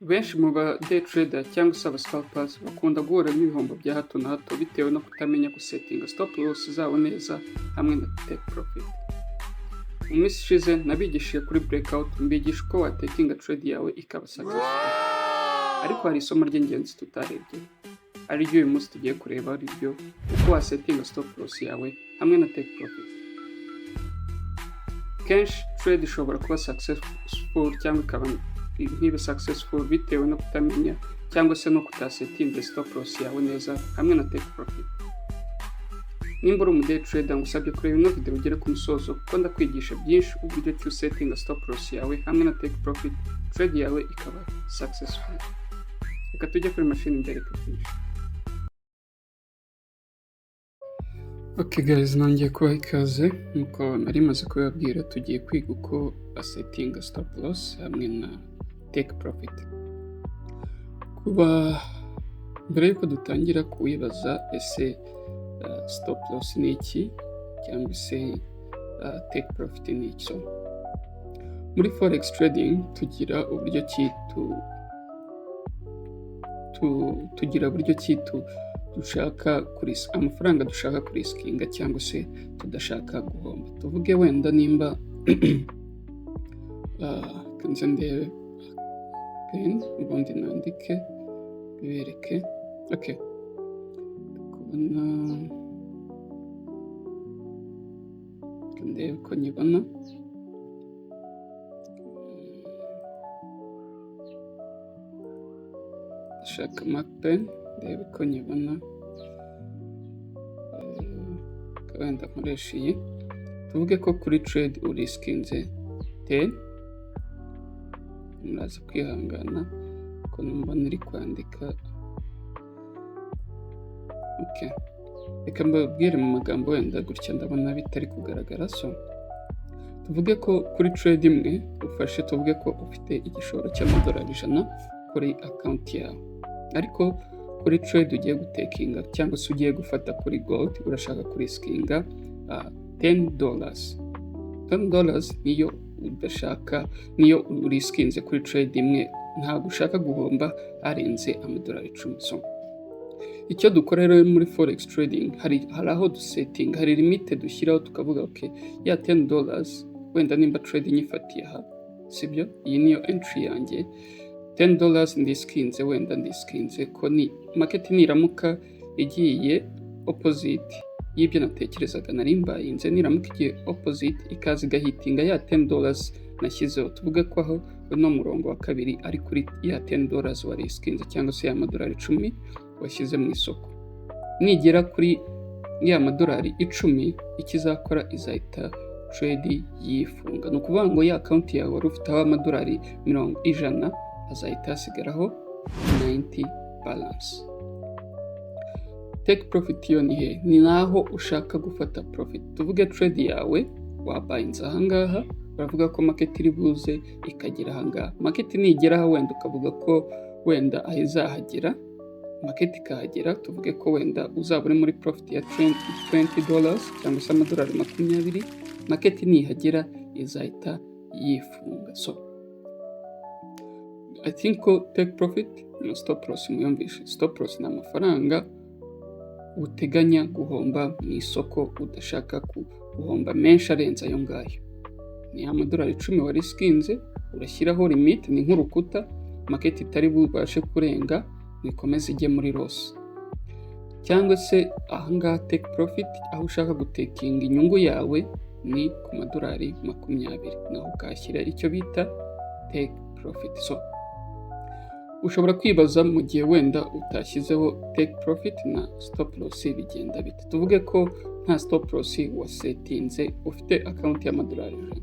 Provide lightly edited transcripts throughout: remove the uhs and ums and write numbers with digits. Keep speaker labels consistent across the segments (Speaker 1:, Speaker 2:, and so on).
Speaker 1: benshi mu ba day trader cyangwa se aba scalpers bakunda guhura n'ibihombo bya hato na hato bitewe no kutamenya gusetinga stop loss zabo neza hamwe na take profit. Mu minsi ishize nabigishije kuri breakout, mbigisha uko watekinga trade yawe ikaba successful, ariko hari isomo ry'ingenzi tutarebye ari ryo uyu munsi tugiye kureba, ari ryo uko wasetinga stop loss yawe hamwe na take profit. Kenshi trade ishobora kuba successful cyangwa ikaba ntibe successful bitewe no kutamenya cyangwa se no kutasetinga stop loss yawe neza hamwe na take profit. Nimba uri day trader ngusabye kureba ino video ugere ku musozo kuko ndakwigisha byinshi uburyo ki usetinga stop loss yawe hamwe na take profit trade yawe ikaba successful. Reka tujye kuri machine imbere tubyinshi. Okay guys, nongeye kubaha ikaze. Nkuko nari maze kubabwira tugiye kwiga uko basetinga stop loss hamwe na take profit. Kuba mbere yuko dutangira kuwibaza ese stop loss ni iki cyangwa se take profit ni iki. Muri forex trading tugira uburyo ki dushaka kuri amafaranga dushaka kuriskinga cyangwa se tudashaka guhomba. Tuvuge wenda nimba kanze ndebe ubundi nandike bibereke. Okay, kubona ndebe ko nyibona. Shaka mapen ndebe ko nyibona. Wenda nkoresha iyi. Tuvuge ko kuri trade uriskinze 10. Muraza kwihangana ko numva niri kwandika. Okay, reka mbabwire mu magambo wenda gutya ndabona bitari kugaragara. So tuvuge ko kuri trade imwe ufashe, tuvuge ko ufite igishoro cy'amadolari 100 kuri account yawe, ariko kuri trade ugiye gutekinga cyangwa se ugiye gufata kuri gold urashaka kuriskinga $10 niyo udashaka, niyo uriskinze kuri trade imwe, ntabwo ushaka guhomba arenze amadolari 10. So icyo dukora rero muri forex trading hari aho dusetting, hari limit dushyiraho tukavuga okay ya $10 wenda nimba trade nyifatiye aha, sibyo, iyi niyo entry yanjye $10 ndiskinze, wenda ndiskinze ko ni market niramuka igiye opposite y'ibyo natekerezaga nari mbayinze, niramuka igiye opposite ikaza igahitinga ya $10 nashyizeho, tuvuge ko aho no murongo wa kabiri ari kuri ya $10 wariskinze cyangwa se ya madolari 10 washyize mu isoko, nigera kuri ya madolari 10 ikizakora izahita trade yifunga. No kuvuga ngo ya account yawe wari ufite amadolari 100 azahita hasigaraho 90 balance. Take profit yo ni ni naho ushaka gufata profit. Tuvuge trade yawe wabayinze ahangaha, uravuga ko market iri buze ikagera ahangaha. Market nigera wenda ukavuga ko wenda ahizahagera, market ikahagera, tuvuge ko wenda uzaba uri muri profit ya $20 cyangwa se amadolari 20, market nihagera izahita yifunga. So I think take profit no stop loss muyumvishe. Stop loss ni amafaranga uteganya guhomba mu isoko, udashaka guhomba menshi arenze ayo ngayo. Ni amadolari 10 wariskinze, urashyiraho limit, ni nk'urukuta, market itari bubashe kurenga nikomeze ijye muri loss. Cyangwa se ahangaha take profit aho ushaka gutekinga inyungu yawe ni ku madolari 20, naho ukashyira icyo bita take profit. So ushobora kwibaza mu gihe wenda utashyizeho take profit na stop loss bigenda bite. Tuvuge ko nta stop loss wasetinze, ufite account y'amadolari 100,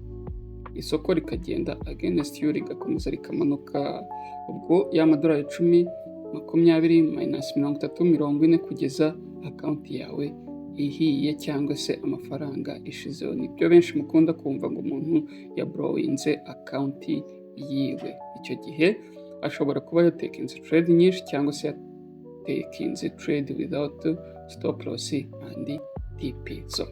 Speaker 1: isoko rikagenda against you rigakomeza rikamanuka, ubwo ya madolari 10 20 minus 30 40 kugeza account yawe ihiye cyangwa se amafaranga ishizeho. Nibyo benshi mukunda kumva ngo umuntu yabrowinze account yiwe. Icyo gihe ashobora kuba yatekinze trade nyinshi cyangwa se yatekinze trade without stop loss and TP. So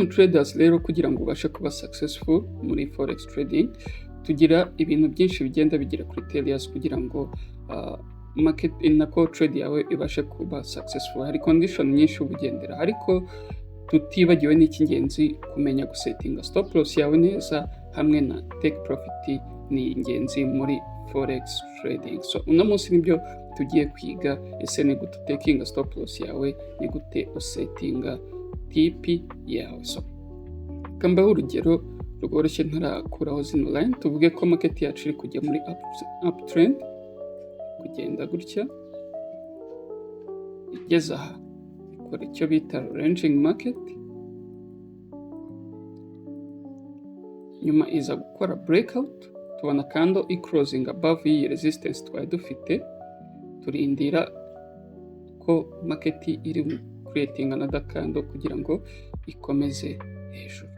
Speaker 1: traders rero kugira ngo ubashe kuba successful muri forex trading tugira ibintu byinshi bigenda bigira criterias kugira ngo market nako trade yawe ibashe kuba successful. Hari condition nyinshi ubugendera, ariko tutibagiwe n'icy'ingenzi kumenya gusetinga stop loss yawe neza hamwe na take profit ni ingenzi muri forex trading. So uno munsi nibyo tugiye kwiga, ese ni gute takinga stop loss yawe, ni gute usetinga TP yawe. So kambaho urugero rworoshye ntarakuraho zino line, tuvuge ko market yacu iri kujya muri uptrend, kugenda gutya igeze aha ikora icyo bita ranging market, nyuma iza gukora breakout, tubona candle i-closing above iyi resistance twari dufite, turindira ko market iri creating another candle kugira ngo ikomeze hejuru.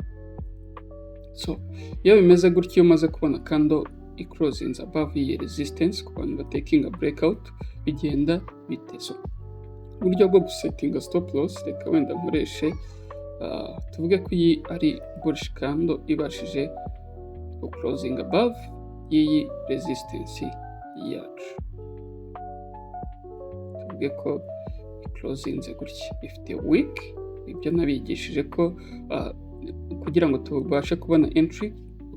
Speaker 1: So iyo bimeze gutyo, iyo umaze kubona candle i-closing above iyi resistance, ku bantu batakinga breakout bigenda bite? So uburyo bwo gusetinga stop loss, reka wenda nkoreshe tuvuge ko iyi ari bullish candle ibashije closing above iyi resistance yacu, tuvuge ko closinze gutya ifite week. Ibyo nabigishije ko kugira ngo tubashe kubona entry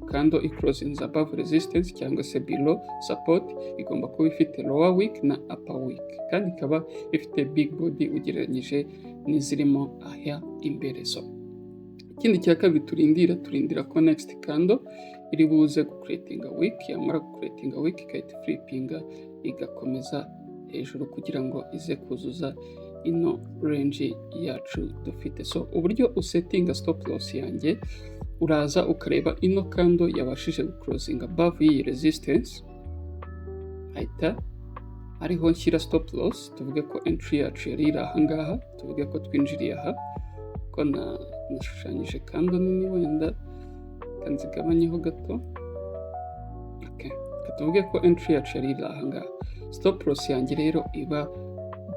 Speaker 1: candle i-closing above resistance cyangwa se below support, igomba kuba ifite lower week na upper week, kandi ikaba ifite big body ugereranyije n'izirimo aha imbere. So ikindi cya kabiri turindira ko next candle iri buze gucreatinga week, yamara gucreatinga week ikahita flippinga igakomeza hejuru kugira ngo ize kuzuza ino range yacu dufite. So uburyo usetinga stop loss yanjye, uraza ukareba ino candle yabashije guclosing above iyi resistance, ahita ariho nshyira stop loss. Tuvuge ko entry yacu yari iri aha ngaha, tuvuge ko twinjiriye aha, ko nashushanyije candle nini, wenda kanzigabanyeho gato. Okay, tuvuge ko entry yacu yari iri aha ngaha, stop loss yanjye rero iba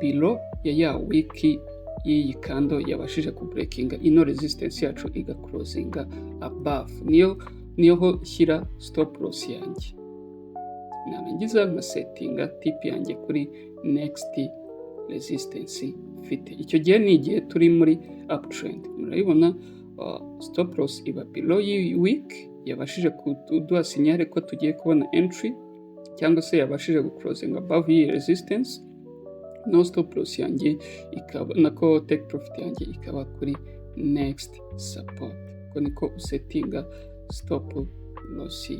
Speaker 1: below ya wiki y'iyi candle yabashije kubreakinga ino resistance yacu igaclosinga above, niyo ho shyira stop loss yanjye. Narangiza nkasetinga TP yanjye kuri next resistance mfite. Icyo gihe ni igihe turi muri uptrend, murabibona stop loss iba below y'iyi week yabashije kuduha sinyale ko tugiye kubona entry, cyangwa se yabashije guclosing above iyi resistance. No stop loss yanjye ikaba nako take profit yanjye ikaba kuri next support. Ko niko usetinga stop loss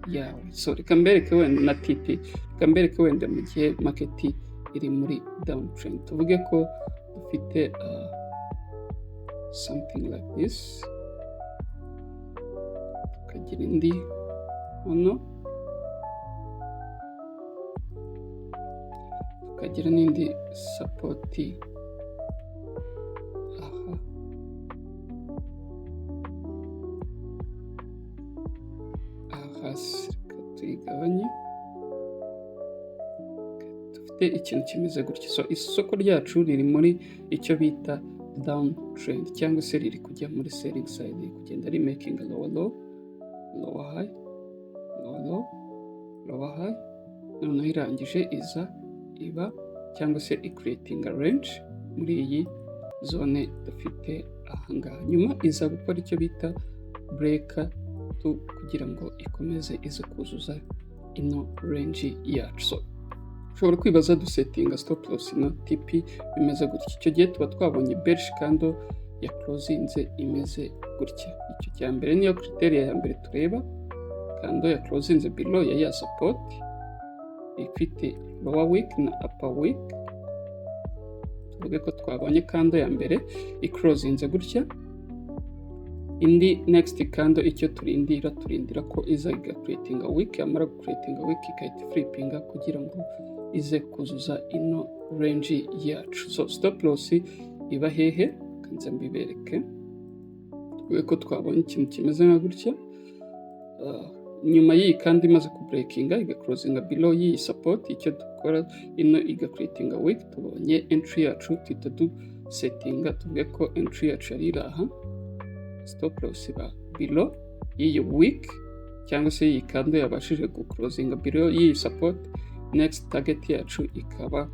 Speaker 1: yawe. So reka mbereke wenda na TP, reka mbereke wenda mu gihe market iri muri downtrend, tuvuge ko dufite something like this, tukagira indi hano, tukagira n'indi support aha, hasi tuyigabanye, dufite ikintu kimeze gutya. So isoko ryacu riri muri icyo bita downtrend, cyangwa se riri kujya muri selling side, riri kugenda ri making lower low, lower high, lower low, lower high. Noneho irangije iza iba cyangwa se i-creating a range muri iyi zone dufite aha ngaha. Nyuma iza gukora icyo bita breakout kugira ngo ikomeze ize kuzuza ino range yacu. So ushobora kwibaza dusetinga stop loss na TP bimeze gutya. Icyo gihe tuba twabonye bearish candle ya closinze imeze gutya. Icyo cya mbere niyo criteria ya mbere tureba, candle ya closinze below ya support, ifite lower week na upper week. Tuvuge ko twabonye candle ya mbere i-closinze gutya, indi next candle icyo turindira ko iza creating a week, yamara creating a week ikahita flippinga kugira ngo ize kuzuza ino range yacu. So stop loss iba hehe, kanze mbibereke. Tuvuge ko twabonye ikintu kimeze nka gutya, nyuma y'iyi kandi imaze kubreakinga igaclosinga below y'iyi support, icyo dukora ino igacreating a week, tubonye entry yacu tuhita dusetinga. Tuvuge ko entry yacu yari iri aha, stop loss iba below y'iyi week cyangwa se iyi candle yabashije guclosinga below y'iyi support, next target yacu ikaba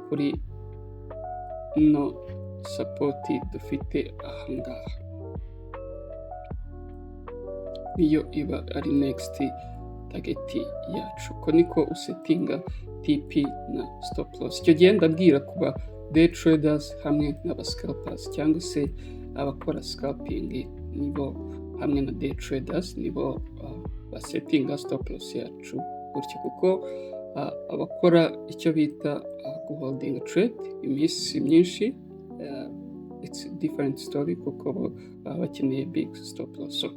Speaker 1: kuri no support dufite ahangaha, niyo iba ari next target yacu. Uko niko usetinga TP na stop loss. Icyo gihe ndabwira kuba day traders hamwe n'aba scalpers cyangwa se abakora scalping nibo hamwe na day traders nibo basetinga stop loss yacu gutyo, kuko abakora icyo bita guholding trade iminsi myinshi, it's a different story kuko baba bakeneye big stop loss. So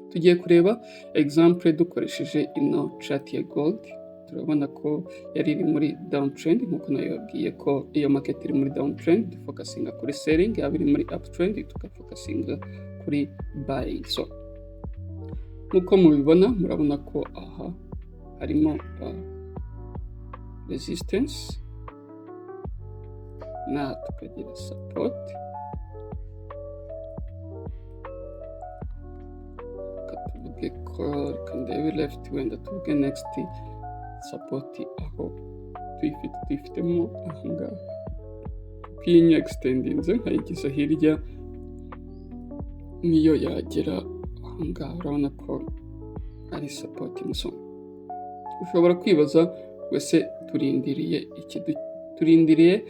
Speaker 1: tugiye kureba example dukoresheje ino chart ya gold. Turabona ko yari iri muri downtrend, nkuko nayo yabwiye ko iyo market iri muri downtrend focusinga kuri selling, yaba iri muri uptrend tugafocusinga kuri buying. So nkuko mubibona, murabona ko aha harimo resistance na tukagira support, tuvuge ko kandebe left, wenda tuvuge next support aho tuyifitemo ahangaha, kuko iyi ni extendinze nkayigiza hirya niyo yagera ahangaha, urabona ko ari support. So ushobora kwibaza wese turindiriye iki? Turindiriye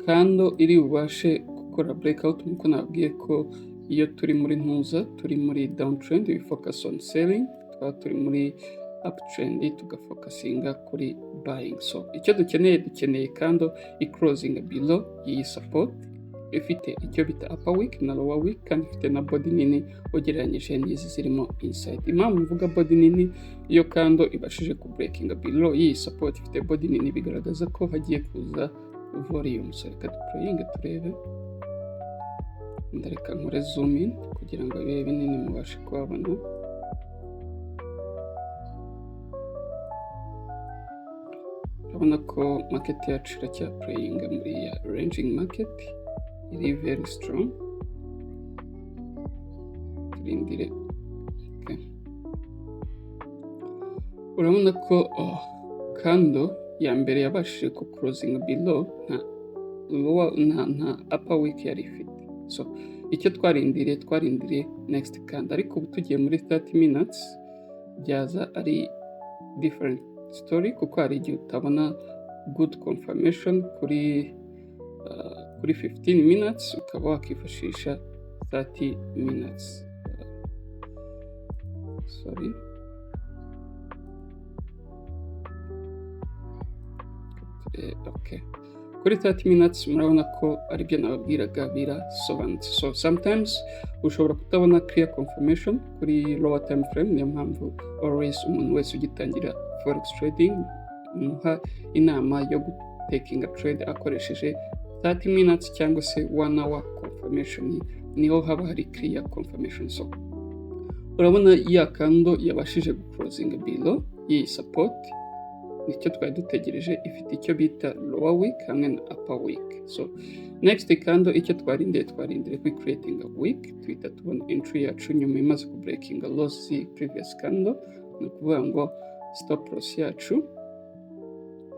Speaker 1: kando iri bubashe gukora breakout, nkuko nabwiye ko iyo turi muri ntuza, turi muri downtrend we focus on selling, twaba turi muri uptrend tugafocusinga kuri buying. So icyo dukeneye kando i-closing below iyi support, ifite icyo bita upper wick na lower wick, kandi ifite na body nini ugereranyije n'izi zirimo inside. Impamvu mvuga body nini, iyo kando ibashije ku breaking below iyi support ifite body nini, bigaragaza ko hagiye kuza volume. So reka duplaying turebe, ndareka nkore zoom in kugira ngo bibe binini mubashe kuhabona. Urabona ko market yacu iracyaplayinga muri ya ranging market, iri very strong. Turindire. Okay. Urabona ko kando ya mbere yabashije ku closing below nta lower nta upper wick yari ifite. So icyo twarindiriye next kando, ariko ubu tugiye muri 30 minutes byaza ari different story, kuko hari igihe utabona good confirmation kuri 15 minutes, ukaba wakifashisha 30 minutes. Sorry. Okay. Kuri 30 minutes murabona ko aribyo nababwiraga birasobanutse. So sometimes ushobora kutabona clear confirmation kuri lower time frame, niyo mpamvu always umuntu wese ugitangira forex trading muha inama yo gutakinga trade akoresheje 30 minutes cyangwa se 1 hour confirmation, niho haba hari clear confirmation. So urabona ya kando yabashije guclosing below iyi support, nicyo twari dutegereje, ifite icyo bita lower wick hamwe na upper wick. So next kando icyo twarindiriye kuri creating a wick, tuhita tubona entry yacu nyuma imaze ku breaking a loss previous candle, ni ukuvuga ngo stop loss yacu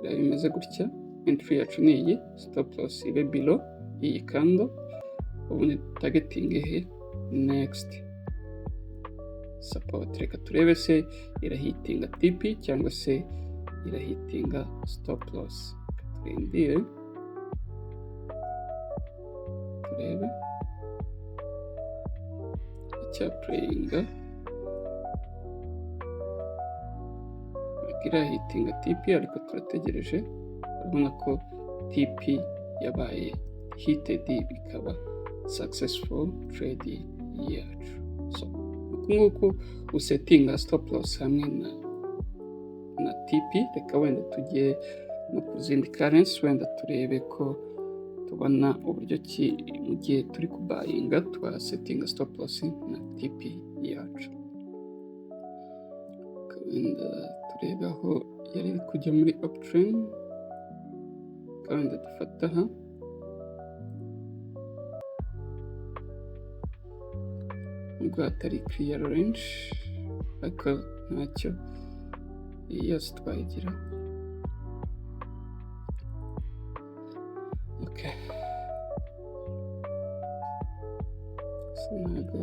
Speaker 1: bimeze gutya, entry yacu ni iyi, stop loss ibe below iyi candle, ubundi targeting he next support. Reka turebe se irahitinga TP cyangwa se irahitinga stop loss. Turindire turebe icyaplayinga, irahitinga TP ariko turategereje. Urabona ko TP yabaye heated, bikaba successful trade yacu. So nguko usetinga stop loss hamwe na TP. Reka wenda tujye no ku zindi currency, wenda turebe ko tubona uburyo ki mu gihe turi kubayinga twasetinga stop loss na TP yacu. Wenda turebe aho yari kujya muri uptrend, wenda dufata aha, nubwo hatari clear range ariko ntacyo, iyi yose twayigira. Okay, so ntago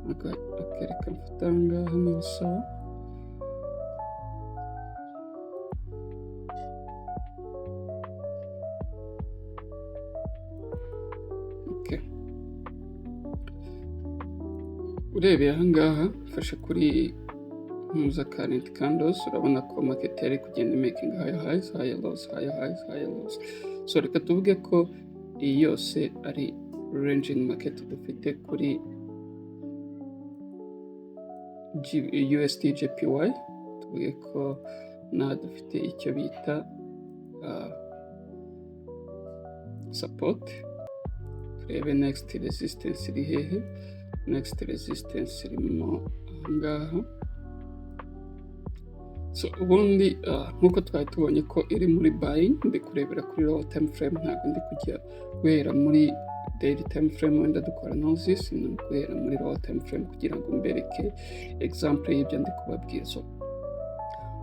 Speaker 1: reka mfate aha ngaha ni sawa. Okay, urebeye aha ngaha fashe kuri ntuza current candles, urabona ko market yari kugenda making higher highs, higher lows, higher highs, higher lows. So reka tuvuge ko iyi yose ari ranging market dufite kuri USD JPY. Tuvuge ko dufite icyo bita support. Turebe next resistance iri hehe. Next resistance irimo aha ngaha. So ubundi nkuko twari tubonye ko iri muri buying, ndi kurebera kuri low time frame, ntabwo ndi kujya guhera muri daily time frame wenda dukora analysis, ni guhera muri low time frame kugira ngo mbereke example y'ibyo ndi kubabwira. So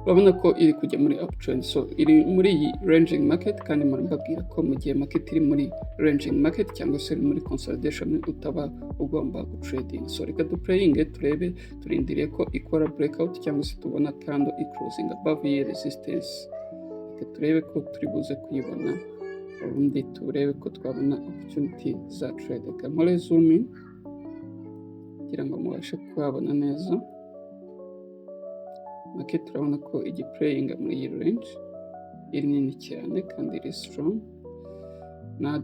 Speaker 1: urabona ko iri kujya muri uptrend, so iri muri iyi ranging market, kandi mbabwira ko mu gihe market iri muri ranging market cyangwa se iri muri consolidation utaba ugomba gutrading. So reka duplaying turebe, turindiriye ko ikora breakout cyangwa se tubona candle closing above iyi resistance. Reka turebe ko turi buze kuyibona, ubundi turebe ko twabona opportunity za trade. Reka nkore zoom in kugira ngo mubashe kuhabona neza. Market turabona ko igiplayinga muri iyi range iri nini cyane kandi iri strong.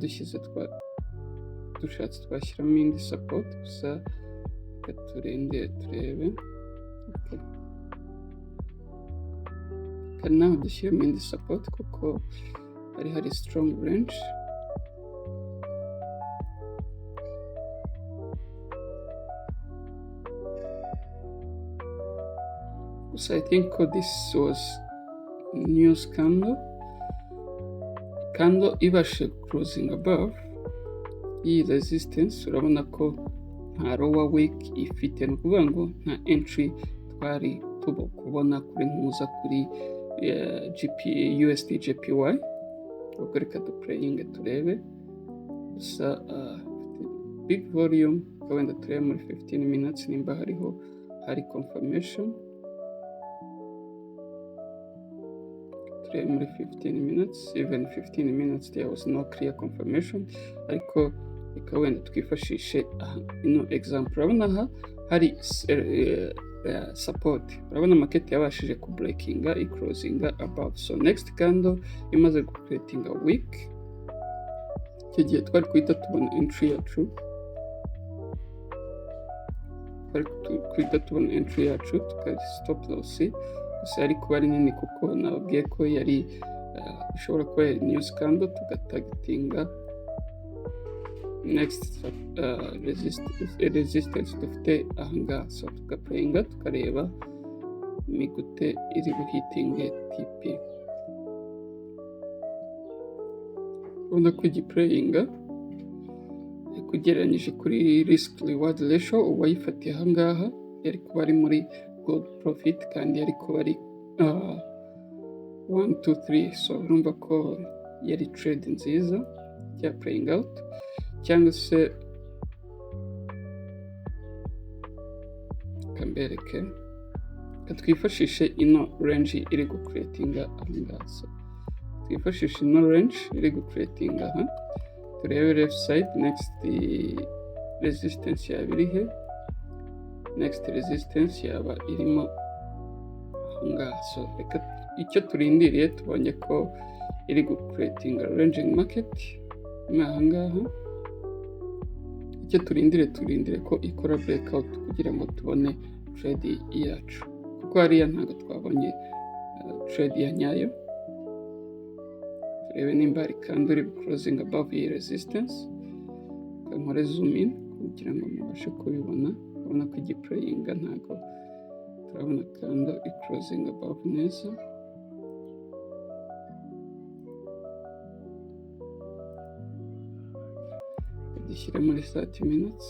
Speaker 1: Dushyize dushatse twashyiramo indi support, gusa reka turinde turebe. Okay, kandi naho dushyiramo indi support kuko hari strong range. So I think this was news candle ibashe closing above iyi resistance. Urabona ko nta lower week ifite, ni ukuvuga ngo nta entry twari kubona kuri ntuza kuri USD JPY. Ubwo reka duplaying turebe, gusa big volume wenda turebe muri 15 minutes nimba hari confirmation. Muri 15 minutes, even 15 minutes there was no clear confirmation, ariko reka wenda twifashishe ino example. Urabona aha hari support, urabona market yabashije ku breakinga closinga above. So next candle imaze ku creating a week, icyo gihe twari kwita tubona entry yacu, tukari stop loss, gusa yari kuba ari nini kuko nababwiye ko yari ishobora kuba news candle, tugatagitinga next resistance dufite aha ngaha. So tugaplayinga tukareba ni gute iri buhitinge TP. Urabona ko igiplayinga kugereranyije kuri risk reward ratio, uwayifatiye aha ngaha yari kuba ari muri good profit, kandi yari kuba ari 1 2 3. So urumva ko yari trade nziza ya playing out, cyangwa se kambereke twifashishe ino range iri gucreatinga aha ngaha. So twifashishe ino range iri gucreatinga aha, turebe left side next resistance yaba iri he, next resistance yaba irimo aha ngaha. So reka icyo turindiriye tubonye ko iri gucreatinga ranging market aha ngaha. Icyo turindire ko ikora breakout kugira ngo tubone trade yacu, kuko hariya ntabwo twabonye trade ya nyayo. Turebe nimba hari candle iri closing above iyi resistance. Nkore zoom in kugira ngo mubashe kubibona. Urabona ko igiplayinga ntabwo turabona candle iri closing above neza. Dushyire muri 30 minutes.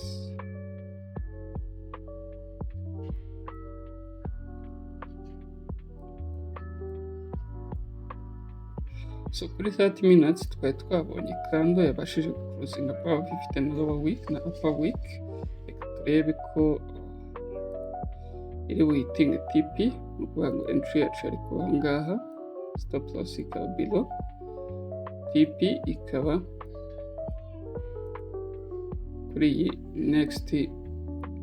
Speaker 1: So kuri 30 minutes twari twabonye kando yabashije gucrosinga above ifite na lower week na upper week. Reka turebe ko iri buhitinge TP, ni ukuvuga ngo entry yacu ari kuba ngaha, stop loss ikaba below, TP ikaba kuri iyi next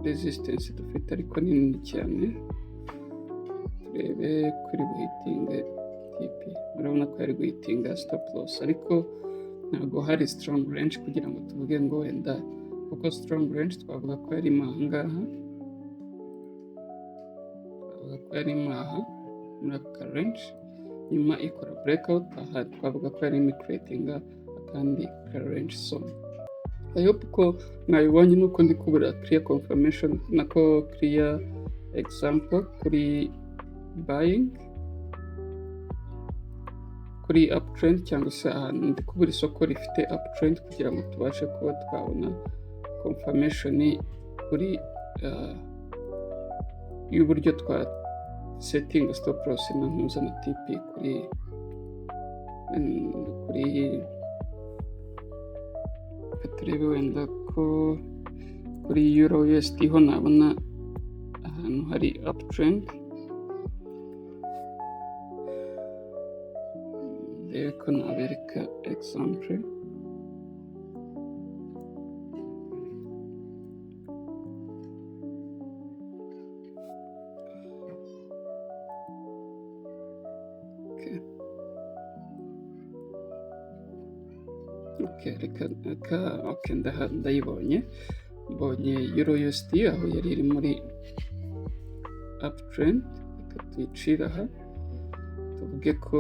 Speaker 1: resistance dufite ariko ni nini cyane. Turebe kuri buhitinge TP, murabona ko ari guhitinga stop loss, ariko ntabwo hari strong range kugira ngo tuvuge ngo wenda, kuko strong range twavuga ko yari ahangaha, muri aka range, nyuma ikora breakout, aha twavuga ko yari creatinga akandi ka range. So I hope ko mwabibonye nuko ndi kubura clear confirmation nako clear example kuri buying kuri uptrend, cyangwa se ahantu ndi kubura isoko rifite uptrend kugira ngo tubashe kuba twabona confirmation kuri y'uburyo twa setting stop loss na mpuzana TP kuri turebe wenda ko kuri euro USD ho nabona ahantu hari uptrend, rero ko nabereka example. Ndayibonye, mbonye euro USD aho yari iri muri uptrend. Reka tuyicira aha, tuvuge ko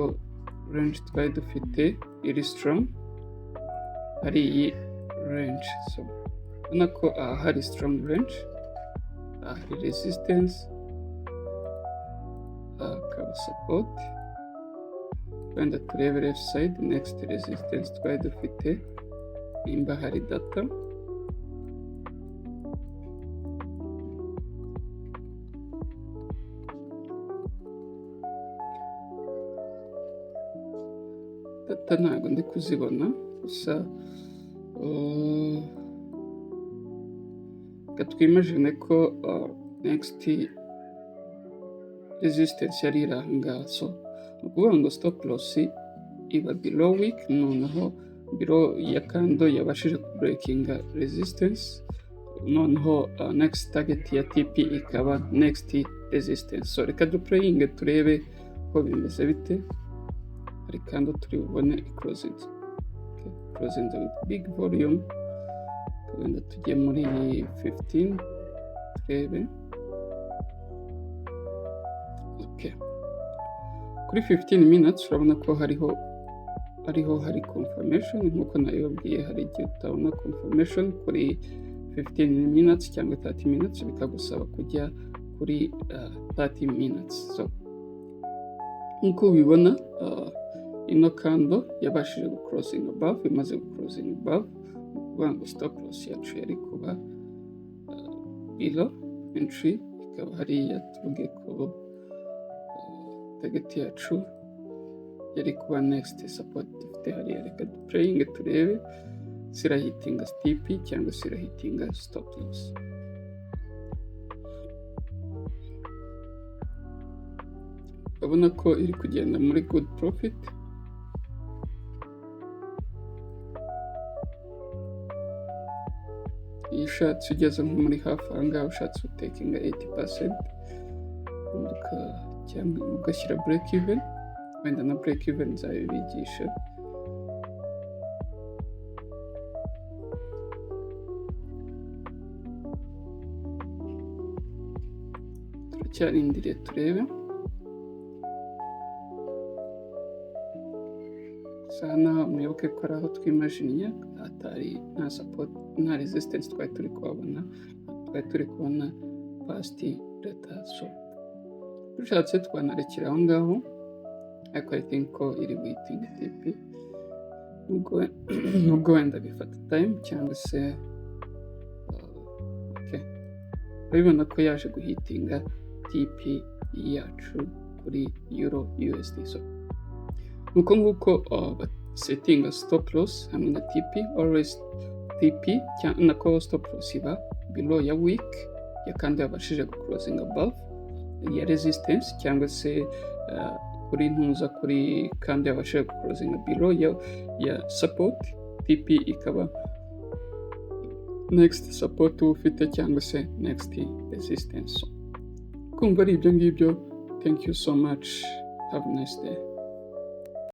Speaker 1: range twari dufite iri strong ari iyi range. So ubona ko aha hari strong range, aha hari resistance, hakaba support. Wenda turebe left side, next resistance twari dufite nimba hari data, ntabwo ndi kuzibona, gusa twimagine ko next resistance yari iri aha ngaha. So ni ukuvuga ngo stop loss iba below week, noneho below ya kando yabashije breakinga resistance, noneho next target ya TP ikaba next resistance. So reka duplayinge turebe ko bimeze bite. Hari kando turi bubone closing with big volume, wenda tujye muri 15 turebe. Kuri 15 minutes urabona ko hari confirmation, nkuko nabibabwiye hari igihe utabona confirmation kuri 15 minutes cyangwa 30 minutes, bikagusaba kujya kuri 30 minutes. So nkuko ubibona ino kando yabashije gucrossing above, imaze gucrossing above, kuvuga ngo stop loss yacu yari kuba below, entry ikaba hariya, tuvuge ko target yacu yari kuba next support dufite hariya. Reka duplayinge turebe sirahitinga TP cyangwa sirahitinga stop loss. Urabona ko iri kugenda muri good profit, iyo ushatse ugeze nko muri hafi aha ngaha, ushatse utekinga 80% cyangwa ugashyira break even, wenda na break even nzabibigisha. Turacyarindiriye turebe. Sana mwibuke ko ari aho twimajiniye atari nta support nta resistance twari turi kubona, past data. So dushatse twanarekera aho ngaho, ariko I think ko iri waiting TP, nubwo wenda bifata time cyangwa se urabibona ko yaje guhitinga TP yacu kuri euro USD. So uko nguko setting stop loss hamwe na TP. Always TP nako stop loss iba below ya week ya kandi yabashije guclosing above ya resistance cyangwa se kuri ntuza kuri kandi yabashije guclosing below ya support. TP ikaba next support ufite cyangwa se next resistance. Kumva ari ibyo ngibyo. Thank you so much. Have a nice day.